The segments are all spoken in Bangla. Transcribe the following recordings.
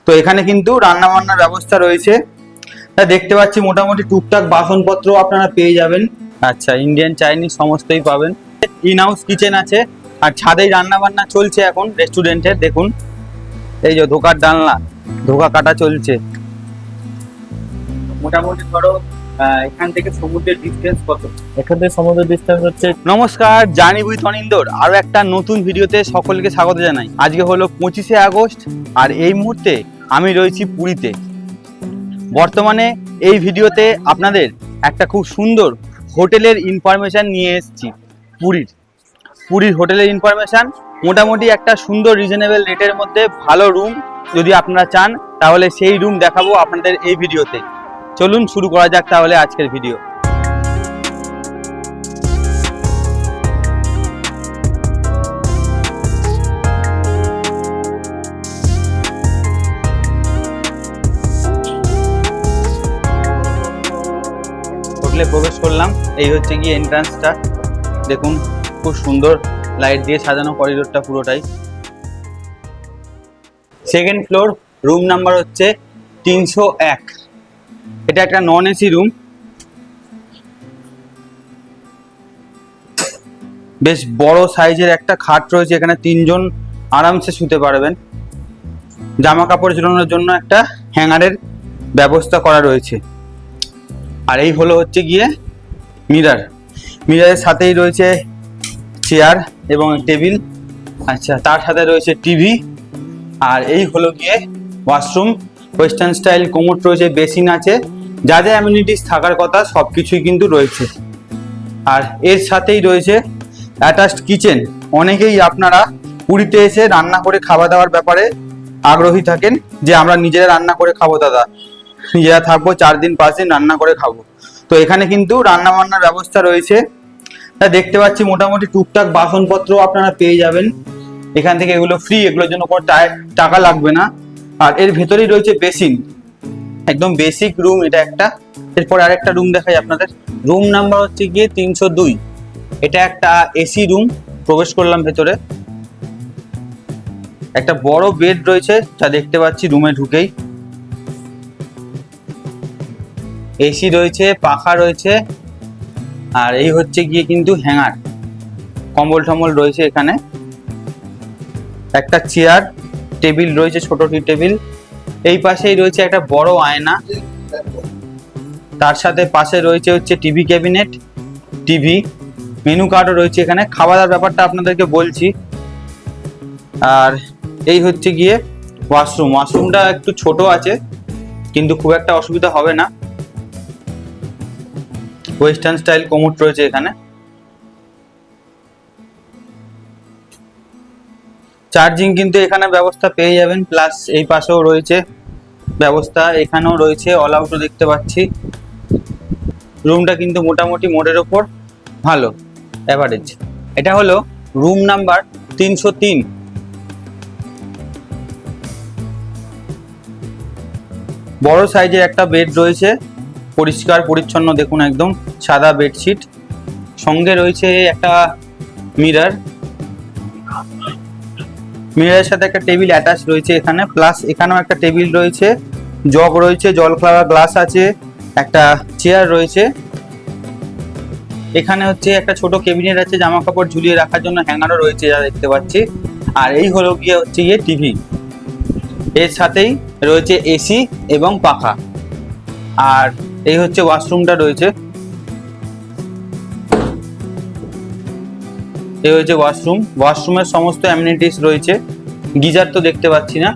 তো এখানে কিন্তু রান্না বান্নার ব্যবস্থা রয়েছে। দেখতে পাচ্ছি মোটামুটি টুকটাক বাসনপত্র আপনারা পেয়ে যাবেন। আচ্ছা, ইন্ডিয়ান চাইনিজ সমস্তই পাবেন। ইন হাউস কিচেন আছে, আর ছাদেই রান্না বান্না চলছে এখন রেস্টুরেন্টের। দেখুন এই যে ধোকার ডালনা, ধোকা কাটা চলছে। মোটামুটি ধরো এখান থেকে সমুদ্রের ডিস্টেন্স কত? এখান থেকে সমুদ্রের ডিস্টেন্স হচ্ছে। নমস্কার, জার্নি উইথ অনিন্দর আরো একটা নতুন ভিডিওতে সকলকে স্বাগত জানাই। আজকে হলো 25শে আগস্ট, আর এই মুহূর্তে আমি রয়েছি পুরীতে। বর্তমানে এই ভিডিওতে আপনাদের একটা খুব সুন্দর হোটেলের ইনফরমেশন নিয়ে এসেছি। পুরীর হোটেলের ইনফরমেশন, মোটামুটি একটা সুন্দর রিজনেবল রেটের মধ্যে ভালো রুম যদি আপনারা চান তাহলে সেই রুম দেখাবো আপনাদের এই ভিডিওতে। চলুন শুরু করা যাক তাহলে আজকের ভিডিও। হোটেলে প্রবেশ করলাম, এই হচ্ছে গিয়ে এন্ট্রান্সটা। দেখুন খুব সুন্দর লাইট দিয়ে সাজানো করিডোরটা পুরোটাই। সেকেন্ড ফ্লোর, রুম নাম্বার হচ্ছে 301। এটা একটা নন এসি রুম, বেশ বড় সাইজের একটা খাট রয়েছে এখানে, 3 জন আরামসে শুতে পারবেন। জামা কাপড় ঝুলানোর জন্য একটা হ্যাঙ্গারের ব্যবস্থা করা রয়েছে। আর এই হলো হচ্ছে গিয়ে মিরারের সাথেই রয়েছে চেয়ার এবং টেবিল। আচ্ছা, তার সাথে রয়েছে টিভি। আর এই হলো গিয়ে ওয়াশরুম, ওয়েস্টার্ন স্টাইল কোমোড রয়েছে, বেসিন আছে, যা যা অ্যামিনিটিস থাকার কথা সব কিছুই কিন্তু রয়েছে। আর এর সাথেই রয়েছে অ্যাটাচড কিচেন। অনেকেই আপনারা পুরীতে এসে রান্না করে খাওয়া দাওয়ার ব্যাপারে আগ্রহী থাকেন, যে আমরা নিজেরা রান্না করে খাবো দাদা, নিজেরা থাকবো 4 দিন 5 দিন রান্না করে খাবো। তো এখানে কিন্তু রান্না বান্নার ব্যবস্থা রয়েছে। দেখতে পাচ্ছি মোটামুটি টুকটাক বাসনপত্র আপনারা পেয়ে যাবেন এখান থেকে। এগুলো ফ্রি, এগুলোর জন্য কোনো টাকা লাগবে না। আর এর ভেতরেই রয়েছে বেসিন, একদম বেসিক রুম এটা একটা। এরপর আরেকটা রুম দেখাই আপনাদের, রুম নাম্বার হচ্ছে গিয়ে 302। এটা একটা এসি রুম। প্রবেশ করলাম ভেতরে, একটা বড় বেড রয়েছে যা দেখতে পাচ্ছি রুমে ঢুকেই। এসি রয়েছে, পাখা রয়েছে, আর এই হচ্ছে গিয়ে কিন্তু হ্যাঙ্গার, কম্বল টম্বল রয়েছে এখানে। একটা চেয়ার, টেবিল রয়েছে, ছোট টি টেবিল। এই পাশেই রয়েছে একটা বড় আয়না, তার সাথে পাশে রয়েছে হচ্ছে টিভি ক্যাবিনেট, টিভি, মেনু কার্ডও রয়েছে এখানে। খাওয়া দাওয়ার ব্যাপারটা আপনাদেরকে বলছি। আর এই হচ্ছে গিয়ে ওয়াশরুমটা একটু ছোট আছে, কিন্তু খুব একটা অসুবিধা হবে না। ওয়েস্টার্ন স্টাইল কোমোড রয়েছে এখানে। চার্জিং কিন্তু এখানে ব্যবস্থা পেয়ে যাবেন, প্লাস এই পাশেও রয়েছে ব্যবস্থা, এখানেও রয়েছে, অল আউটও দেখতে পাচ্ছি। রুমটা কিন্তু মোটামুটি মোটের ওপর ভালো, অ্যাভারেজ। এটা হলো রুম নাম্বার 303। বড় সাইজের একটা বেড রয়েছে, পরিষ্কার পরিচ্ছন্ন, দেখুন একদম সাদা বেডশিট। সঙ্গে রয়েছে একটা মিরারের সাথে একটা টেবিল অ্যাটাচ রয়েছে এখানে, প্লাস এখানেও একটা টেবিল রয়েছে, জগ রয়েছে, জল খাওয়ার গ্লাস আছে, একটা চেয়ার রয়েছে। এখানে হচ্ছে একটা ছোট ক্যাবিনেট আছে, জামা কাপড় ঝুলিয়ে রাখার জন্য হ্যাঙ্গারও রয়েছে যা দেখতে পাচ্ছি। আর এই হলো গিয়ে হচ্ছে গিয়ে টিভি, এর সাথেই রয়েছে এসি এবং পাখা। আর এই হচ্ছে ওয়াশরুমটা রয়েছে, এই হচ্ছে ওয়াশরুমের সমস্ত অ্যামিনিটিস রয়েছে। গিজার তো দেখতে পাচ্ছি না,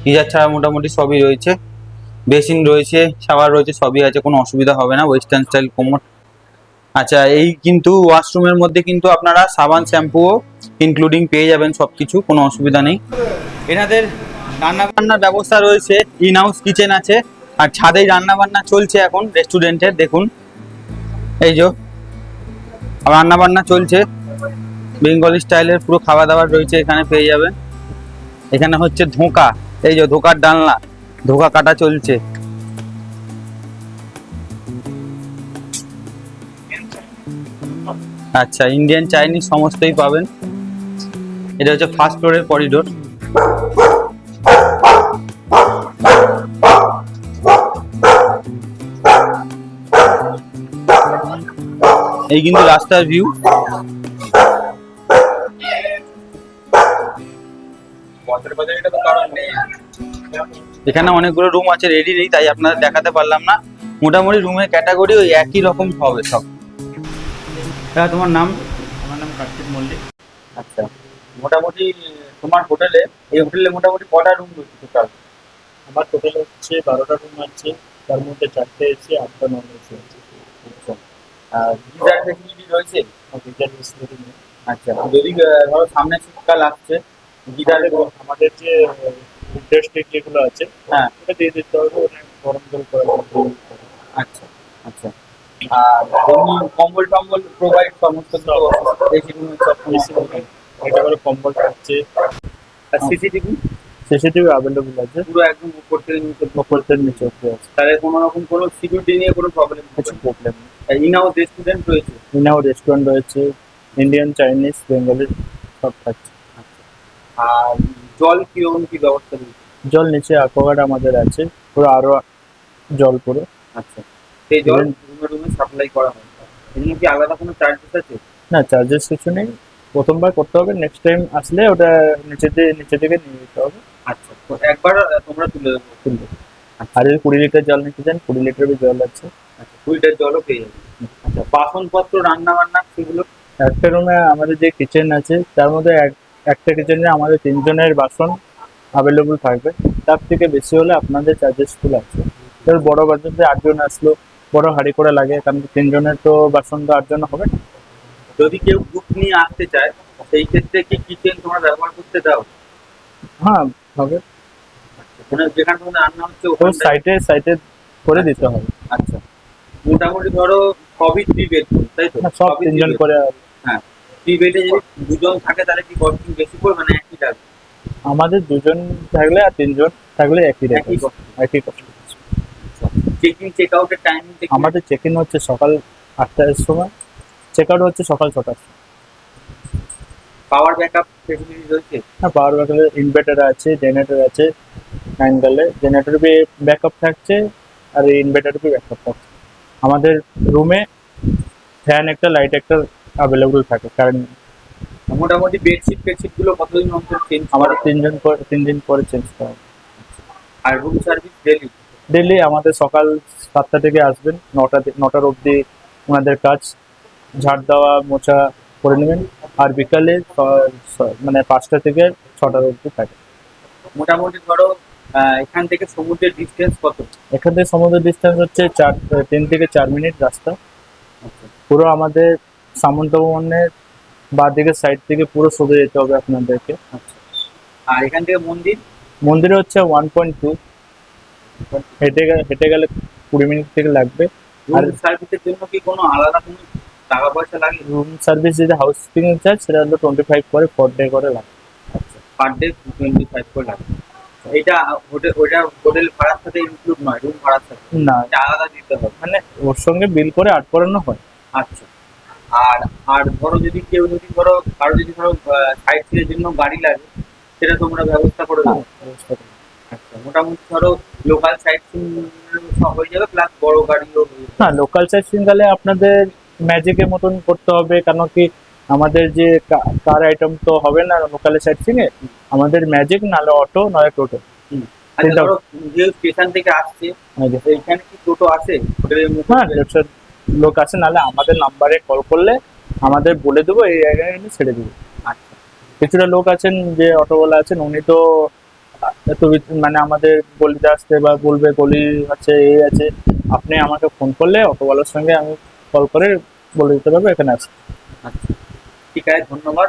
গিজার ছাড়া মোটামুটি সবই রয়েছে। বেসিন রয়েছে, শাওয়ার রয়েছে, সবই আছে, কোনো অসুবিধা হবে না। Western style commode. আচ্ছা, এই কিন্তু ওয়াশরুমের মধ্যে কিন্তু আপনারা সাবান শ্যাম্পুও ইনক্লুডিং পেয়ে যাবেন, সবকিছু, কোনো অসুবিধা নেই। এনাদের রান্না বান্নার ব্যবস্থা রয়েছে, ইন হাউস কিচেন আছে, আর ছাদেই রান্না বান্না চলছে এখন রেস্টুরেন্টের। দেখুন এই যে রান্না বান্না চলছে, বেঙ্গলি স্টাইলের পুরো খাওয়া দাওয়ার রয়েছে এখানে পেয়ে যাবেন। এখানে হচ্ছে ধোকা, এই যে ধোকার ডালনা, ধোকা কাটা চলছে। আচ্ছা, ইন্ডিয়ান চাইনিজ সমস্তই পাবেন। এটা হচ্ছে ফার্স্ট ফ্লোরের করিডোর। এই কিন্তু রাস্তার ভিউ। এখানে অনেকগুলো রুম আছে, রেডি নেই তাই আপনাদের দেখাতে পারলাম না। মোটামুটি রুমের ক্যাটাগরি ওই একই রকম হবে সব। হ্যাঁ, তোমার নাম? আমার নাম কার্তিক মল্লিক। আচ্ছা, মোটামুটি তোমার হোটেলে, এই হোটেলে মোটামুটি কটা রুম রয়েছে টোটাল? আমার টোটাল হচ্ছে 12টা রুম আছে, তার মধ্যে 4টে এসি, 8টা নন এসি আছে। আর গিজার ফেসিলিটি রয়েছে? আর গিজার ফেসিলিটি নেই। আচ্ছা, যদি ধরো সামনে শীতকাল আসছে, গিজার। আমাদের যে ইন্ডাস্ট্রি যেগুলো আছে, হ্যাঁ, ওটা দিয়ে দিতে হবে, ওটা গরম জল করার জন্য। আচ্ছা আচ্ছা। আর এমনি কম্বল টম্বল প্রোভাইড সমস্ত এসি রুমে সব এসি রুমে এটা করে কম্বল থাকছে, আর সিসিটিভি সিসিটিভি অ্যাভেলেবল আছে, পুরো একদম উপর থেকে নিচে? উপর থেকে নিচে অব্দি আছে। তাহলে কোনো রকম কোনো সিকিউরিটি নিয়ে কোনো প্রবলেম কিছু প্রবলেম নেই। ইনাও রেস্টুরেন্ট রয়েছে? ইনাও রেস্টুরেন্ট রয়েছে, ইন্ডিয়ান, চাইনিজ, বেঙ্গলি সব থাকছে। আর জল কিরকম কি ব্যবস্থা রয়েছে? জল নিচে অ্যাকোয়াগার্ড আমাদের আছে, পুরো আরো জল পুরো। আচ্ছা, সেই জল Even- রুমে রুমে সাপ্লাই করা হয়? এর জন্য কি আলাদা কোনো চার্জেস আছে? না, চার্জেস কিছু নেই, প্রথমবার করতে হবে, নেক্সট টাইম আসলে ওটা নিচে থেকে নিয়ে যেতে হবে। আচ্ছা, তো একবার তোমরা তুলে দেবো? তুলবে। আর যদি 20 লিটার জল নিতে চান, 20 লিটারের জল আছে। আচ্ছা, 2 লিটার জলও পেয়ে যাবে। আচ্ছা, বাসনপত্র রান্না বান্না সেগুলো? একটা রুমে আমাদের যে কিচেন আছে তার মধ্যে একটা কিচেনে আমাদের 3 জনের বাসন অ্যাভেলেবল থাকবে, তার থেকে বেশি হলে আপনাদের চার্জেস ফুল আছে। এবার বড় বাজেটে 8 জন আসলো, বড় হাঁড়ি করে লাগে, কারণ 3 জনের তো বাসন তো 8 জন হবে না। যদি কেউ গ্রুপ নিয়ে আসতে চায় সেই ক্ষেত্রে কি কিচেন তোমরা ব্যবহার করতে দাও? হ্যাঁ, হবে। মানে যেখানে তোমাদের রান্না হচ্ছে তো ওখানে? সাইটে সাইটে করে দিতে হবে। আচ্ছা, মোটামুটি ধরো সবই 3 বেডরুম, তাই তো? না, সব সবই 3 জন 3 করে। হ্যাঁ, 3 বেডে যদি দুজন থাকে তাহলে কি কস্টিং বেশি পড়বে না একই থাকবে? আমাদের 2 জন থাকলে আর 3 জন থাকলে একই রেট, একই cost। একই কষ্ট। চেক ইন চেক আউটের টাইমিং? আমাদের চেক ইন হচ্ছে সকাল 8টার সময়, চেক আউট হচ্ছে সকাল 6টার সময়। পাওয়ার ব্যাকআপ ফেসিলিটি রয়েছে? হ্যাঁ, পাওয়ার ব্যাকআপের ইনভার্টার আছে, জেনারেটর আছে। 9 গেলে জেনারেটর বি ব্যাকআপ থাকছে, আর ইনভার্টার বি ব্যাকআপ থাকছে। আমাদের রুমে ফ্যান একটা, লাইট একটা অ্যাভেলেবল থাকে, কারণ মোটামুটি বেডশিট ফেডশিট গুলো কতদিন অন্তর চেঞ্জ আমাদের করে? 3 দিন পরে চেঞ্জ করা হয়। আর রুম সার্ভিস ডেলি? ডেলি আমাদের সকাল 7টা থেকে আসবেন, 9টার অবধি ওনাদের কাজ, ঝাড় দেওয়া মোছা করে নেবেন। আর বিকালে মানে 5টা থেকে 6টার অবধি থাকে। মোটামুটি ধরো এখান থেকে সমুদ্রের ডিস্টেন্স কত? এখান থেকে সমুদ্র ডিস্টেন্স হচ্ছে 3 থেকে 4 মিনিট রাস্তা। আচ্ছা পুরো আমাদের সামন্ত ভবনের বাঁ দিকের সাইড থেকে পুরো সোজা যেতে হবে আপনাদেরকে। আচ্ছা। আর এখান থেকে মন্দির? মন্দিরে হচ্ছে 1.2, হেঁটে গেলে 20 মিনিট থেকে লাগবে। আর রুম সার্ভিসের জন্য কি কোনো আলাদা কোনো টাকা পয়সা লাগে? রুম সার্ভিস যেটা হাউস কিপিং চার্জ, সেটা হলো 25 করে পার ডে করে লাগে। আচ্ছা, পার ডে 25 করে লাগে। এটা হোটেল, ওইটা হোটেল ভাড়ার সাথে ইনক্লুড নয়, রুম ভাড়ার সাথে? না, এটা আলাদা দিতে হবে? মানে ওর সঙ্গে বিল করে আট করানো হয়। আচ্ছা। আর আর ধরো যদি কেউ যদি ধরো কারো যদি ধরো সাইড সিনের জন্য গাড়ি লাগে, সেটা তোমরা ব্যবস্থা করে দেবো? আচ্ছা, মোটামুটি ধরো লোকাল সাইট সিন সব হয়ে যাবে, প্লাস বড় গাড়িও হয়ে যাবে? না, লোকাল সাইট সিন গেলে আপনাদের ম্যাজিকের মতন করতে হবে, কেন কি আমাদের যে কার আইটেম তো হবে না লোকাল সাইট সিনে। আমাদের ম্যাজিক, নাহলে অটো, নাহলে টোটো। আচ্ছা, ধরো যে স্টেশন থেকে আসছে এইখানে কি টোটো আছে হোটেলের হ্যাঁ, মুখে? লোক আছে, নাহলে আমাদের নাম্বারে কল করলে আমাদের বলে দেবো এই জায়গায় এনে ছেড়ে দেবো। আচ্ছা কিছুটা লোক আছেন যে অটোওয়ালা আছেন, উনি তো এত মানে আমাদের গলিতে আসতে বা বলবে গলি আছে, এই আছে, আপনি আমাকে ফোন করলে অটোওয়ালার সঙ্গে আমি কল করে বলে দিতে পারবো এখানে আসতে। আচ্ছা, ঠিক আছে, ধন্যবাদ।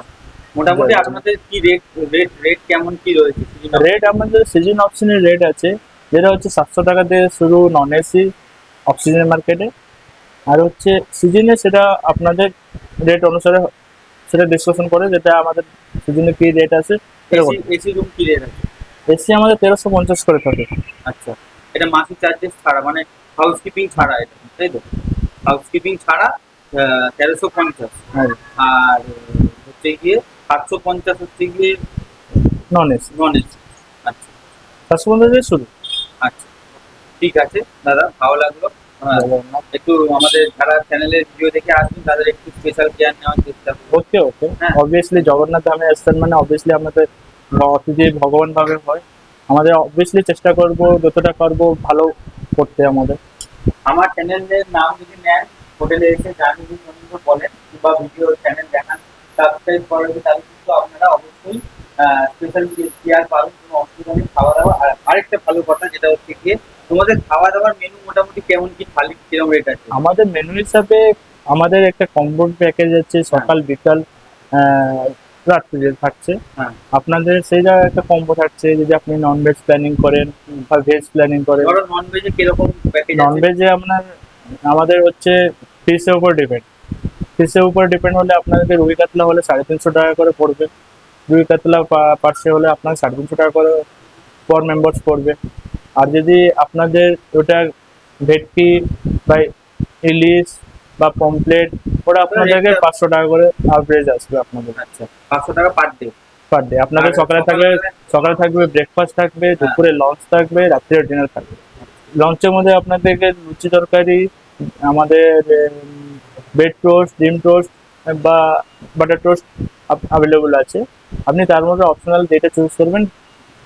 মোটামুটি আপনাদের কি রেট রেট রেট কেমন কি রয়েছে? রেট আমাদের সিজন অপশনের রেট আছে, যেটা হচ্ছে 700 টাকা থেকে শুরু নন এসি অক্সিজেন মার্কেটে। আর হচ্ছে সিজনে সেটা আপনাদের রেট অনুসারে সেটা ডিসকাশন করে, যেটা আমাদের সিজনে কি রেট আছে সেটা এসি এসি রুম কি রেট আছে? এসি আমাদের 1350 করে থাকে। আচ্ছা, এটা মাসিক চার্জেস ছাড়া, মানে হাউসকিপিং ছাড়া এটা, তাই তো? হাউসকিপিং ছাড়া 1350। হ্যাঁ, আর হচ্ছে গিয়ে 750 হচ্ছে গিয়ে নন এসি নন এসি। আচ্ছা 750 থেকে শুরু। আচ্ছা, ঠিক আছে দাদা, ভালো লাগলো। হ্যাঁ। জগন্নাথ। একটু আমাদের যারা চ্যানেলের ভিডিও দেখে আসবেন তাদের একটু স্পেশাল কেয়ার নেওয়ার চেষ্টা করবো। ওকে ওকে, হ্যাঁ। অবভিয়াসলি জগন্নাথ ধামে আসছেন মানে অবভিয়াসলি আমাদের অতিথি ভগবান ভাবে হয়, আমাদের অবভিয়াসলি চেষ্টা করব যতটা পারবো ভালো করতে আমাদের। আমার চ্যানেলের নাম যদি নেন, হোটেলে এসে জানি যদি পর্যন্ত বলেন কিংবা ভিডিও চ্যানেল দেখান, সাবস্ক্রাইব করেন, তাহলে কিন্তু আপনারা অবশ্যই স্পেশাল কেয়ার পাবেন, কোনো অসুবিধা নেই। খাওয়া দাওয়া আর আরেকটা ভালো কথা যেটা হচ্ছে গিয়ে তোমাদের খাওয়া দাওয়ার মেনু মোটামুটি কেমন কি থালি কিরকম রেট আছে? আমাদের মেনু হিসাবে আমাদের একটা কম্বো প্যাকেজ আছে, সকাল বিকাল রাত্রে থাকছে। হ্যাঁ। আপনাদের সেই জায়গায় একটা কম্বো থাকছে, যদি আপনি নন ভেজ প্ল্যানিং করেন বা ভেজ প্ল্যানিং করেন। ধরো নন ভেজে কিরকম প্যাকেজ নন আছে? ভেজে আমাদের হচ্ছে ফিশের উপর ডিপেন্ড, ফিশের উপর ডিপেন্ড হলে আপনাদের রুই কাতলা হলে 350 টাকা করে পড়বে, রুই কাতলা পার্সে হলে আপনার 350 টাকা করে পর মেম্বার্স পড়বে। আর যদি আপনাদের ওটা ভেটকি বা ইলিশ বা পমপ্লেট, ওটা আপনাদেরকে 500 টাকা করে অ্যাভারেজ আসবে আপনাদের। আচ্ছা, 500 টাকা পার ডে। পার ডে আপনাদের আর সকালে থাকবে, সকালে থাকবে ব্রেকফাস্ট থাকবে, দুপুরে লঞ্চ থাকবে, রাত্রে ডিনার থাকবে। লঞ্চের মধ্যে আপনাদেরকে লুচি তরকারি, আমাদের ব্রেড টোস্ট, ডিম টোস্ট বা বাটার টোস্ট অ্যাভেলেবল আছে। আপনি তার মধ্যে অপশনাল যেটা চুজ করবেন।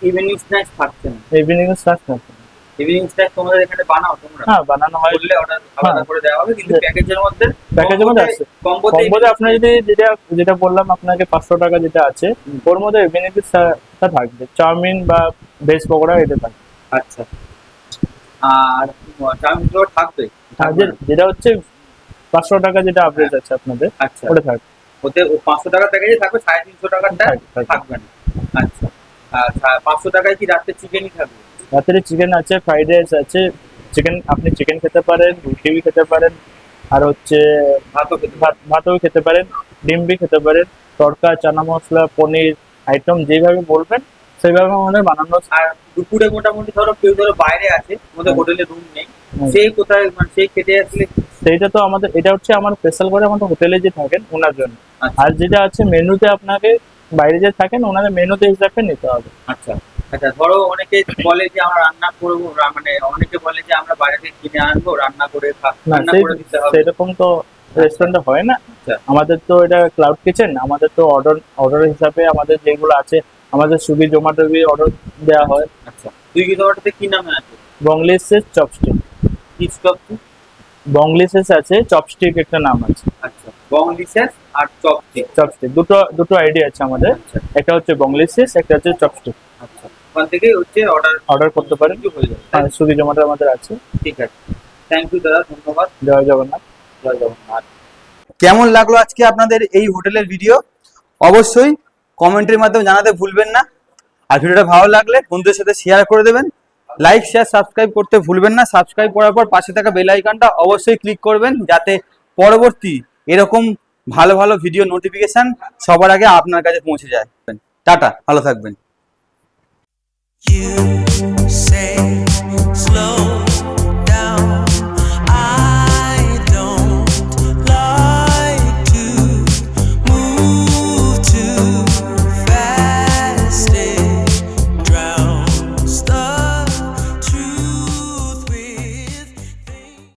ইভিনিং স্ন্যাক্স থাকছে না? ইভিনিং স্ন্যাক্স থাকবে। ইভিনিং স্ন্যাক্স তোমাদের এখানে বানাও তোমরা? হ্যাঁ বানানো হয়, বললে অর্ডার আলাদা করে দেওয়া হবে, কিন্তু প্যাকেজের মধ্যে প্যাকেজের মধ্যে আছে। কম্বোতে আপনার যদি যেটা যেটা বললাম আপনাকে 500 টাকা যেটা আছে, ওর মধ্যে বেনিফিটটা থাকবে, চাউমিন বা ভেজ পকোড়া এটা থাকবে। আচ্ছা, আর চাউমিন তো থাকবে? আর যেটা হচ্ছে 500 টাকা যেটা অ্যাভারেজ আছে আপনাদের, আচ্ছা, ওটা থাকবে। ওতে 500 টাকার প্যাকেজে থাকবে, 350 টাকারটা থাকবে। থাকবে না। আচ্ছা, আর 500 টাকায় কি রাত্রে চিকেনই থাকবে? রাত্রে চিকেন আছে, ফ্রাইড রাইস আছে, চিকেন আপনি চিকেন খেতে পারেন, রুটি খেতে পারেন, আর হচ্ছে ভাতও খেতে ভাতও খেতে পারেন, ডিম বি খেতে পারেন, তড়কা, চানা মশলা, পনির আইটেম যেভাবে বলবেন সেইভাবে আমাদের বানানো। আর দুপুরে মোটামুটি ধরো কেউ ধরো বাইরে আছে, আমাদের হোটেলে রুম নেই, সে কোথায় মানে সে খেতে আসলে? সেইটা তো আমাদের, এটা হচ্ছে আমার স্পেশাল করে আমাদের হোটেলে যে থাকেন ওনার জন্য। আচ্ছা। আর যেটা আছে মেনুতে আপনাকে বাইরে যে থাকেন ওনাদের মেনুতে হিসাবে নিতে হবে। আচ্ছা আচ্ছা, ধরো অনেকে বলে যে আমরা রান্না করবো, মানে অনেকে বলে যে আমরা বাইরে থেকে কিনে আনবো, রান্না করে না রান্না করে দিতে হবে। সেরকম তো রেস্টুরেন্টে হয় না। আচ্ছা। আমাদের তো এটা ক্লাউড কিচেন, আমাদের তো অর্ডার অর্ডার হিসাবে আমাদের যেগুলো আছে, আমাদের সুইগি জোম্যাটো অর্ডার দেওয়া হয়। আচ্ছা, সুইগি জোম্যাটোতে কি নামে আছে? বংলিশেস চপস্টিক। কি চপস্টিক? বংলিশেস আছে, চপস্টিক একটা নাম আছে। আচ্ছা, বংলিশেস আর চপস্টিক। চপস্টিক দুটো দুটো আইডি আছে আমাদের, আচ্ছা একটা হচ্ছে বংলিশেস, একটা হচ্ছে চপস্টিক। আচ্ছা, ওখান থেকে হচ্ছে অর্ডার করতে পারেন, হয়ে যাবে। আর সুইগি জোম্যাটো আমাদের আছে। ঠিক আছে, থ্যাংক ইউ দাদা, ধন্যবাদ। জয় জগন্নাথ। জয় জগন্নাথ। কেমন লাগলো আজকে আপনাদের এই হোটেলের ভিডিও? অবশ্যই কমেন্টের মাধ্যমে জানাতে ভুলবেন না। আর ভিডিওটা ভালো লাগলে বন্ধুদের সাথে শেয়ার করে দেবেন। লাইক শেয়ার সাবস্ক্রাইব করতে ভুলবেন না। সাবস্ক্রাইব করার পর পাশে থাকা বেল আইকনটা অবশ্যই ক্লিক করবেন, যাতে পরবর্তী এরকম ভালো ভালো ভিডিও নোটিফিকেশন সবার আগে আপনার কাছে পৌঁছে যায়। টাটা, ভালো থাকবেন।